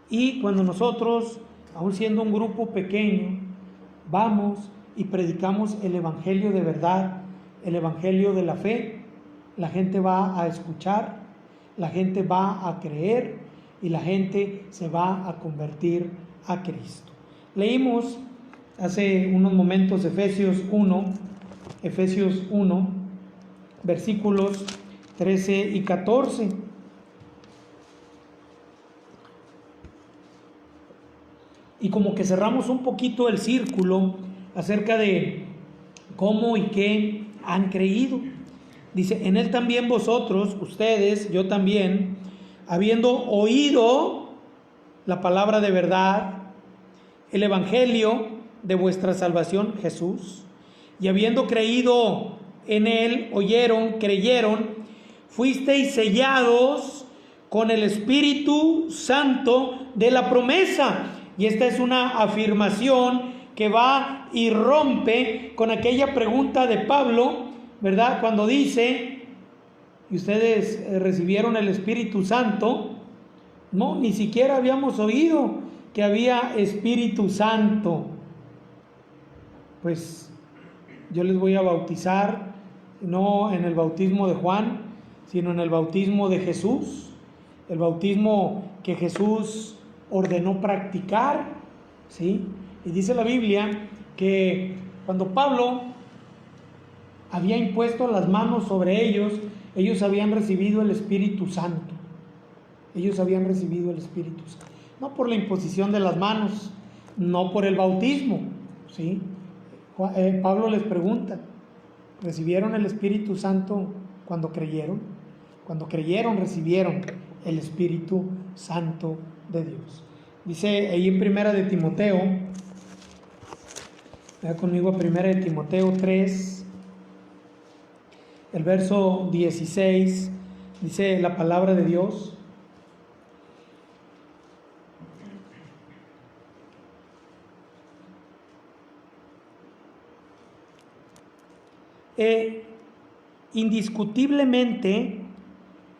Y cuando nosotros, aun siendo un grupo pequeño, vamos y predicamos el evangelio de verdad, el evangelio de la fe, la gente va a escuchar, la gente va a creer y la gente se va a convertir a Cristo. Leímos hace unos momentos Efesios 1, versículos 13 y 14. Y como que cerramos un poquito el círculo acerca de cómo y qué han creído. Dice, en Él también vosotros, ustedes, yo también, habiendo oído la palabra de verdad, el evangelio de vuestra salvación, Jesús, y habiendo creído en Él, oyeron, creyeron, fuisteis sellados con el Espíritu Santo de la promesa. Y esta es una afirmación que va y rompe con aquella pregunta de Pablo, ¿verdad? Cuando dice, ¿y ustedes recibieron el Espíritu Santo? No, ni siquiera habíamos oído que había Espíritu Santo. Pues yo les voy a bautizar, no en el bautismo de Juan, sino en el bautismo de Jesús, el bautismo que Jesús ordenó practicar, ¿sí? Y dice la Biblia que cuando Pablo había impuesto las manos sobre ellos, ellos habían recibido el Espíritu Santo. Ellos habían recibido el Espíritu Santo. No por la imposición de las manos, no por el bautismo, ¿sí? Pablo les pregunta, ¿recibieron el Espíritu Santo cuando creyeron? Cuando creyeron, recibieron el Espíritu Santo de Dios. Dice ahí en Primera de Timoteo, vea conmigo a Primera de Timoteo 3, el verso 16, dice la palabra de Dios. Indiscutiblemente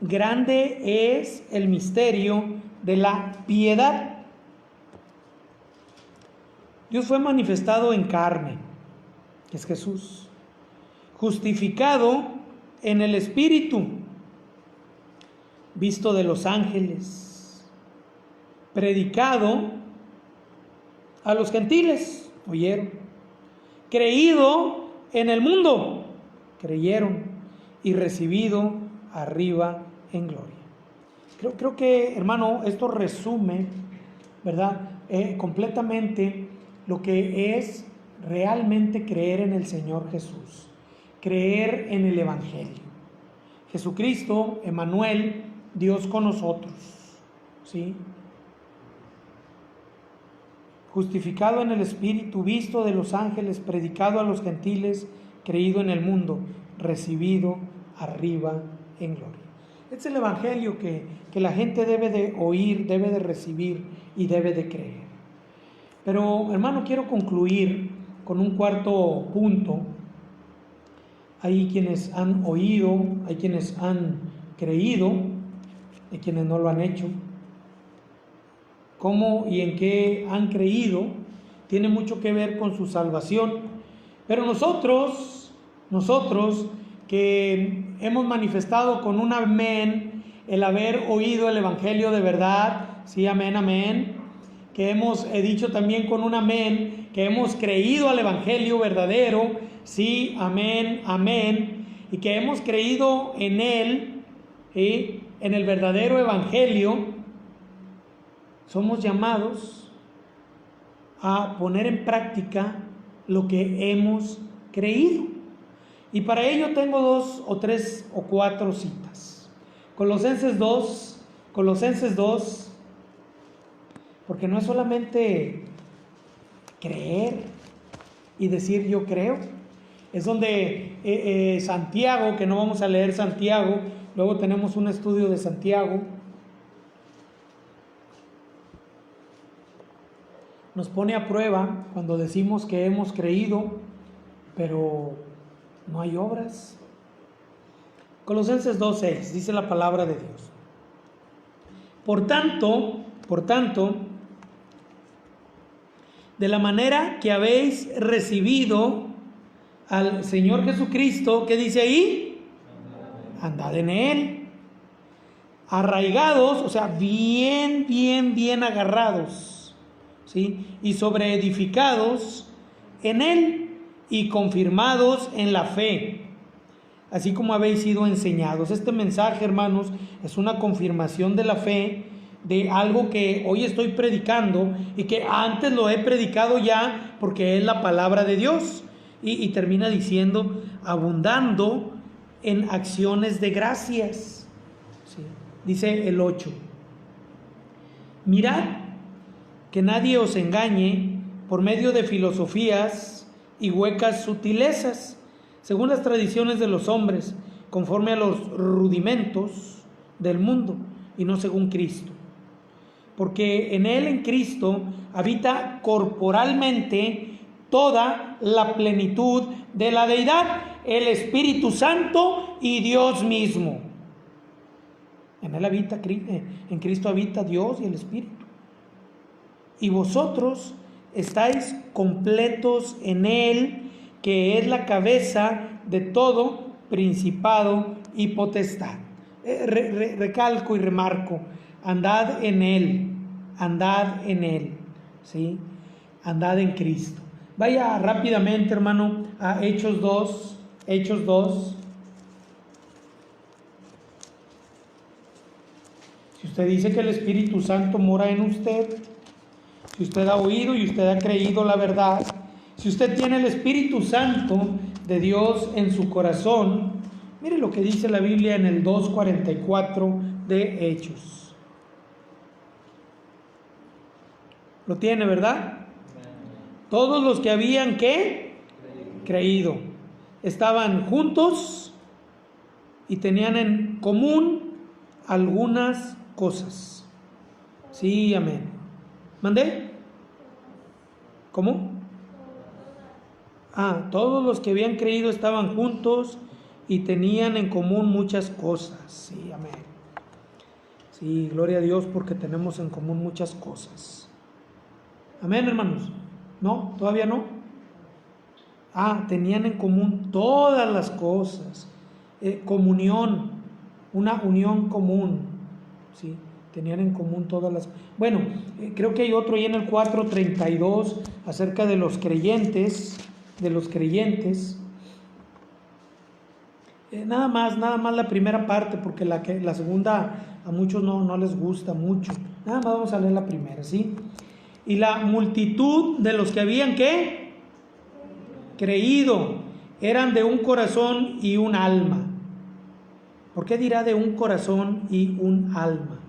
grande es el misterio de la piedad. Dios fue manifestado en carne, que es Jesús, justificado en el Espíritu, visto de los ángeles, predicado a los gentiles, oyeron, creído en el mundo, creyeron y recibido arriba en gloria. Creo que, hermano, esto resume, ¿verdad? Completamente lo que es realmente creer en el Señor Jesús, creer en el Evangelio. Jesucristo, Emmanuel, Dios con nosotros, ¿sí? Justificado en el Espíritu, visto de los ángeles, predicado a los gentiles, creído en el mundo, recibido arriba en gloria. Este es el Evangelio que la gente debe de oír, debe de recibir y debe de creer. Pero, hermano, quiero concluir con un cuarto punto. Hay quienes han oído, hay quienes han creído, hay quienes no lo han hecho. Cómo y en qué han creído tiene mucho que ver con su salvación. Pero nosotros que hemos manifestado con un amén el haber oído el Evangelio de verdad, sí, amén, amén, que hemos dicho también con un amén, que hemos creído al Evangelio verdadero, sí, amén, amén, y que hemos creído en él, ¿sí?, en el verdadero Evangelio, somos llamados a poner en práctica lo que hemos creído. Y para ello tengo 2 o 3 o 4 citas. Colosenses 2, porque no es solamente creer y decir yo creo, es donde Santiago, que no vamos a leer Santiago, luego tenemos un estudio de Santiago, nos pone a prueba cuando decimos que hemos creído, pero no hay obras. Colosenses 2:6 dice la palabra de Dios. Por tanto, de la manera que habéis recibido al Señor Jesucristo, ¿qué dice ahí? Andad en Él. Arraigados, o sea, bien agarrados, ¿sí? Y sobreedificados en Él y confirmados en la fe, así como habéis sido enseñados. Este mensaje, hermanos, es una confirmación de la fe, de algo que hoy estoy predicando y que antes lo he predicado ya, porque es la palabra de Dios. Y termina diciendo, abundando en acciones de gracias. ¿Sí? Dice el 8. Mirad que nadie os engañe por medio de filosofías y huecas sutilezas, según las tradiciones de los hombres, conforme a los rudimentos del mundo, y no según Cristo. Porque en Él, en Cristo, habita corporalmente toda la plenitud de la deidad, el Espíritu Santo y Dios mismo. En Él habita, en Cristo habita Dios y el Espíritu. Y vosotros estáis completos en Él, que es la cabeza de todo principado y potestad. Recalco y remarco, andad en Él, ¿sí? Andad en Cristo. Vaya rápidamente, hermano, a Hechos 2. Si usted dice que el Espíritu Santo mora en usted, si usted ha oído y usted ha creído la verdad, si usted tiene el Espíritu Santo de Dios en su corazón, mire lo que dice la Biblia en el 2:44 de Hechos. Lo tiene, ¿verdad? Todos los que habían, ¿qué? Creído. Estaban juntos y tenían en común algunas cosas. Sí, amén. ¿Mandé? ¿Cómo? Todos los que habían creído estaban juntos y tenían en común muchas cosas. Sí, amén. Sí, gloria a Dios porque tenemos en común muchas cosas. Amén, hermanos. ¿No? ¿Todavía no? Tenían en común todas las cosas. Comunión, una unión común. ¿Sí? Tenían en común todas las... Bueno, creo que hay otro ahí en el 4:32 acerca de los creyentes, Nada más la primera parte, porque la segunda a muchos no les gusta mucho. Nada más vamos a leer la primera, ¿sí? Y la multitud de los que habían, ¿qué? Creído, eran de un corazón y un alma. ¿Por qué dirá de un corazón y un alma?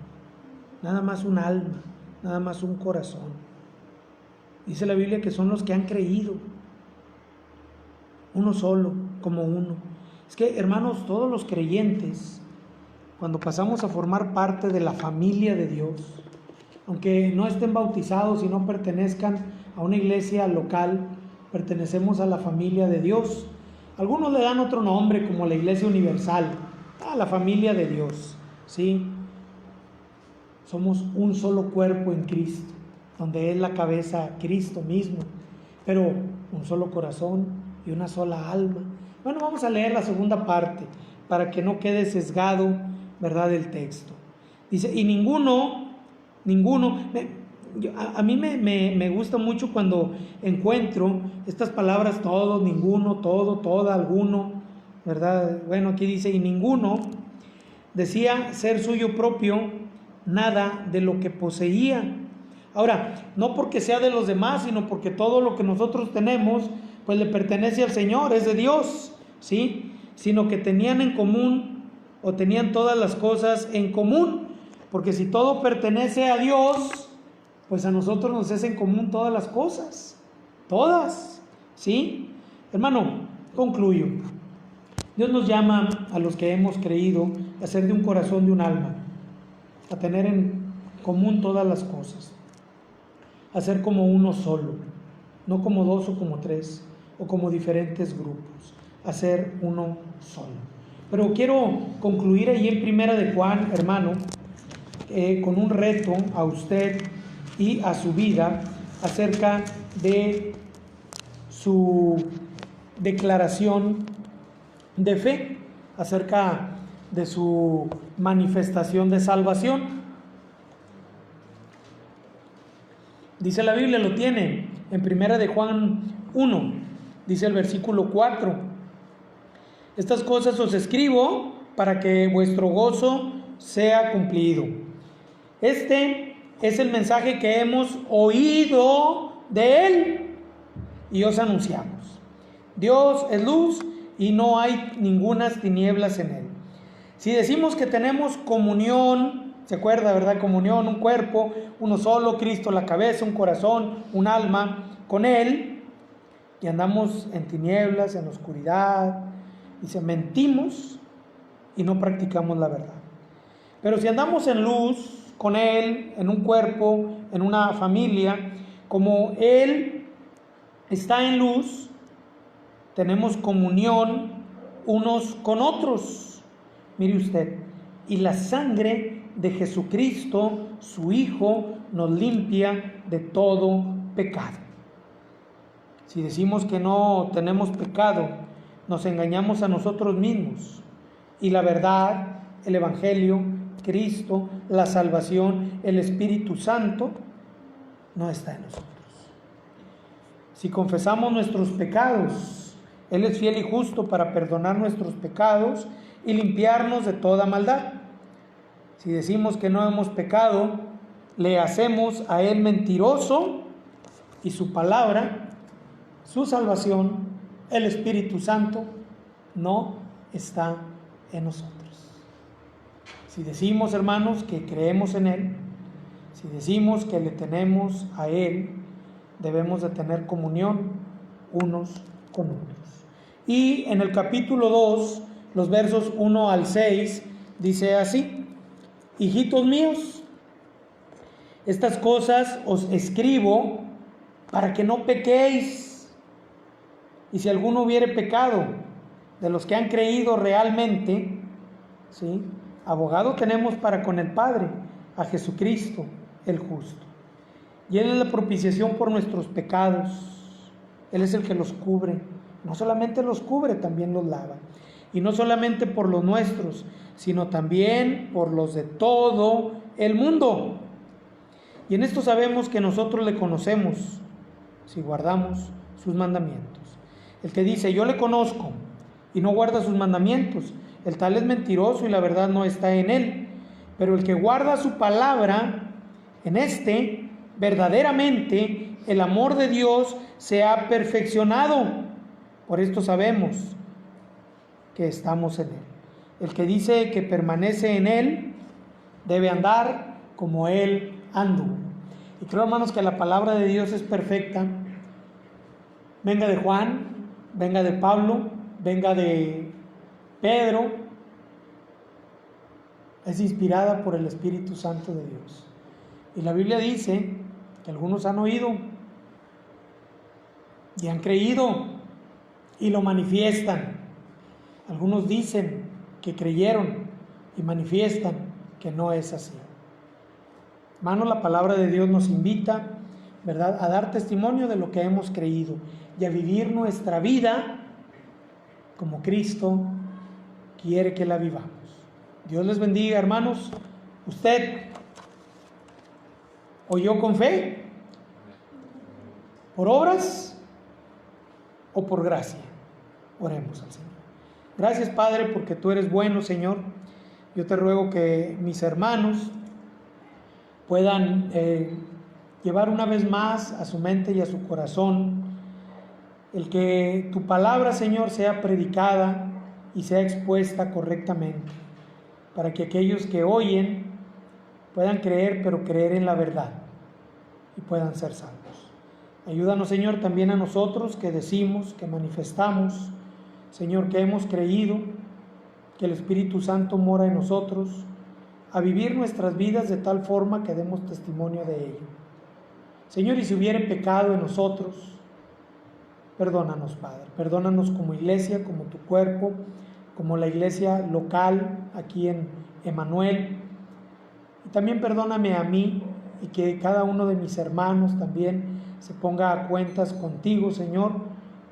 Nada más un alma, nada más un corazón. Dice la Biblia que son los que han creído. Uno solo, como uno. Es que, hermanos, todos los creyentes, cuando pasamos a formar parte de la familia de Dios, aunque no estén bautizados y no pertenezcan a una iglesia local, pertenecemos a la familia de Dios. Algunos le dan otro nombre, como la Iglesia Universal, a la familia de Dios, ¿sí? Somos un solo cuerpo en Cristo, donde es la cabeza Cristo mismo, pero un solo corazón y una sola alma. Bueno, vamos a leer la segunda parte para que no quede sesgado, ¿verdad?, el texto. Dice, y ninguno, a mí me gusta mucho cuando encuentro estas palabras, todos, ninguno, todo, toda, alguno, ¿verdad? Bueno, aquí dice, y ninguno decía ser suyo propio nada de lo que poseía. Ahora, no porque sea de los demás, sino porque todo lo que nosotros tenemos, pues le pertenece al Señor, es de Dios, ¿sí? Sino que tenían en común, o tenían todas las cosas en común, porque si todo pertenece a Dios, pues a nosotros nos es en común todas las cosas, todas, ¿sí? Hermano, concluyo. Dios nos llama a los que hemos creído a ser de un corazón, de un alma, a tener en común todas las cosas, a ser como uno solo, no como dos o como tres, o como diferentes grupos, a ser uno solo. Pero quiero concluir ahí en Primera de Juan, hermano, con un reto a usted y a su vida acerca de su declaración de fe, acerca de su manifestación de salvación. Dice la Biblia, lo tiene en Primera de Juan 1, dice el versículo 4: estas cosas os escribo para que vuestro gozo sea cumplido. Este es el mensaje que hemos oído de Él y os anunciamos. Dios es luz y no hay ningunas tinieblas en Él. Si decimos que tenemos comunión, ¿se acuerda, verdad? Comunión, un cuerpo, uno solo, Cristo la cabeza, un corazón, un alma, con Él, y andamos en tinieblas, en oscuridad, dice, mentimos y no practicamos la verdad. Pero si andamos en luz, con Él, en un cuerpo, en una familia, como Él está en luz, tenemos comunión unos con otros. Mire usted, y la sangre de Jesucristo, su Hijo, nos limpia de todo pecado. Si decimos que no tenemos pecado, nos engañamos a nosotros mismos. Y la verdad, el Evangelio, Cristo, la salvación, el Espíritu Santo, no está en nosotros. Si confesamos nuestros pecados, Él es fiel y justo para perdonar nuestros pecados y limpiarnos de toda maldad. Si decimos que no hemos pecado, le hacemos a Él mentiroso y su palabra, su salvación, el Espíritu Santo, no está en nosotros. Si decimos, hermanos, que creemos en Él, si decimos que le tenemos a Él, debemos de tener comunión unos con otros. Y en el capítulo 2, los versos 1 al 6, dice así: hijitos míos, estas cosas os escribo para que no pequéis. Y si alguno hubiere pecado, de los que han creído realmente, ¿sí?, abogado tenemos para con el Padre, a Jesucristo el justo. Y Él es la propiciación por nuestros pecados. Él es el que los cubre. No solamente los cubre, también los lava. Y no solamente por los nuestros, sino también por los de todo el mundo. Y en esto sabemos que nosotros le conocemos, si guardamos sus mandamientos. El que dice, yo le conozco, y no guarda sus mandamientos, el tal es mentiroso y la verdad no está en él. Pero el que guarda su palabra, en este, verdaderamente, el amor de Dios se ha perfeccionado. Por esto sabemos que estamos en él. El que dice que permanece en él, debe andar como él anduvo. Y creo, hermanos, que la palabra de Dios es perfecta. Venga de Juan, venga de Pablo, venga de Pedro, es inspirada por el Espíritu Santo de Dios. Y la Biblia dice que algunos han oído y han creído y lo manifiestan. Algunos dicen que creyeron y manifiestan que no es así. Hermanos, la palabra de Dios nos invita, ¿verdad?, a dar testimonio de lo que hemos creído y a vivir nuestra vida como Cristo quiere que la vivamos. Dios les bendiga, hermanos. ¿Usted oyó con fe? ¿Por obras o por gracia? Oremos al Señor. Gracias, Padre, porque tú eres bueno, Señor. Yo te ruego que mis hermanos puedan llevar una vez más a su mente y a su corazón el que tu palabra, Señor, sea predicada y sea expuesta correctamente, para que aquellos que oyen puedan creer, pero creer en la verdad y puedan ser salvos. Ayúdanos, Señor, también a nosotros que decimos, que manifestamos, Señor, que hemos creído, que el Espíritu Santo mora en nosotros, a vivir nuestras vidas de tal forma que demos testimonio de ello. Señor, y si hubiere pecado en nosotros, perdónanos, Padre, perdónanos como iglesia, como tu cuerpo, como la iglesia local aquí en Emanuel, y también perdóname a mí y que cada uno de mis hermanos también se ponga a cuentas contigo, Señor,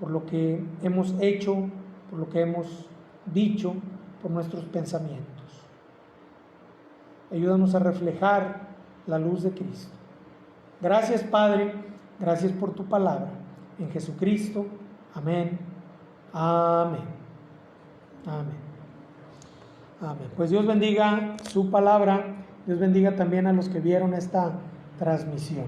por lo que hemos hecho, por lo que hemos dicho, por nuestros pensamientos. Ayúdanos a reflejar la luz de Cristo. Gracias, Padre, gracias por tu palabra. En Jesucristo, amén, amén, amén, amén. Pues Dios bendiga su palabra, Dios bendiga también a los que vieron esta transmisión.